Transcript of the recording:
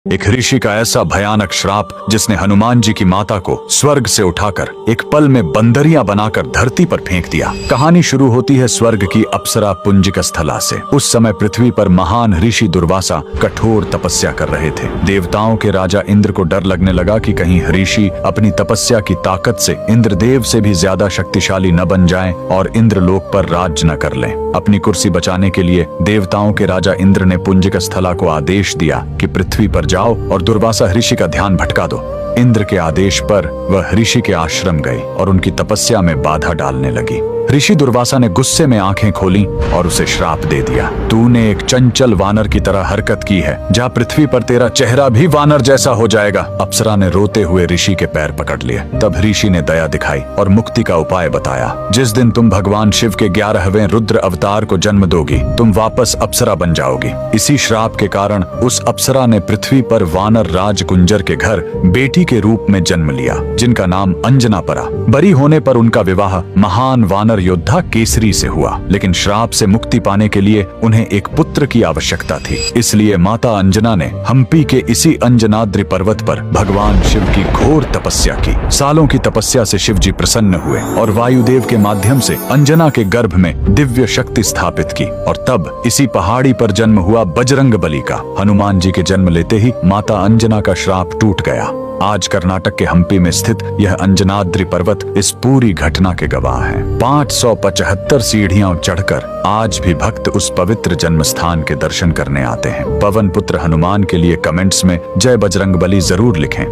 एक ऋषि का ऐसा भयानक श्राप जिसने हनुमान जी की माता को स्वर्ग से उठाकर एक पल में बंदरियां बनाकर धरती पर फेंक दिया। कहानी शुरू होती है स्वर्ग की अप्सरा पुंजिक स्थला से। उस समय पृथ्वी पर महान ऋषि दुर्वासा कठोर तपस्या कर रहे थे। देवताओं के राजा इंद्र को डर लगने लगा कि कहीं ऋषि अपनी तपस्या की ताकत से इंद्रदेव से भी ज्यादा शक्तिशाली न बन जाएं और इंद्रलोक पर राज न कर लें। अपनी कुर्सी बचाने के लिए देवताओं के राजा इंद्र ने पुंजिक स्थला को आदेश दिया कि पृथ्वी पर जाओ और दुर्वासा ऋषि का ध्यान भटका दो। इंद्र के आदेश पर वह ऋषि के आश्रम गई और उनकी तपस्या में बाधा डालने लगी। ऋषि दुर्वासा ने गुस्से में आंखें खोली और उसे श्राप दे दिया। तूने एक चंचल वानर की तरह हरकत की है, जा पृथ्वी पर तेरा चेहरा भी वानर जैसा हो जाएगा। अप्सरा ने रोते हुए ऋषि के पैर पकड़ लिए। तब ऋषि ने दया दिखाई और मुक्ति का उपाय बताया। जिस दिन तुम भगवान शिव के 11वें रुद्र अवतार को जन्म दोगी, तुम वापस अप्सरा बन जाओगी। इसी श्राप के कारण उस अप्सरा ने पृथ्वी पर वानर राज कुंजर के घर बेटी के रूप में जन्म लिया, जिनका नाम अंजना पड़ा। बरी होने पर उनका विवाह महान वानर योद्धा केसरी से हुआ, लेकिन श्राप से मुक्ति पाने के लिए उन्हें एक पुत्र की आवश्यकता थी। इसलिए माता अंजना ने हम्पी के इसी अंजनाद्रि पर्वत पर भगवान शिव की घोर तपस्या की। सालों की तपस्या से शिव जी प्रसन्न हुए और वायुदेव के माध्यम से अंजना के गर्भ में दिव्य शक्ति स्थापित की। और तब इसी पहाड़ी पर जन्म हुआ बजरंग बली का। हनुमान जी के जन्म लेते ही माता अंजना का श्राप टूट गया। आज कर्नाटक के हम्पी में स्थित यह अंजनाद्रि पर्वत इस पूरी घटना के गवाह है। 575 सीढ़ियां चढ़कर आज भी भक्त उस पवित्र जन्म स्थान के दर्शन करने आते हैं। पवन पुत्र हनुमान के लिए कमेंट्स में जय बजरंग बली जरूर लिखें।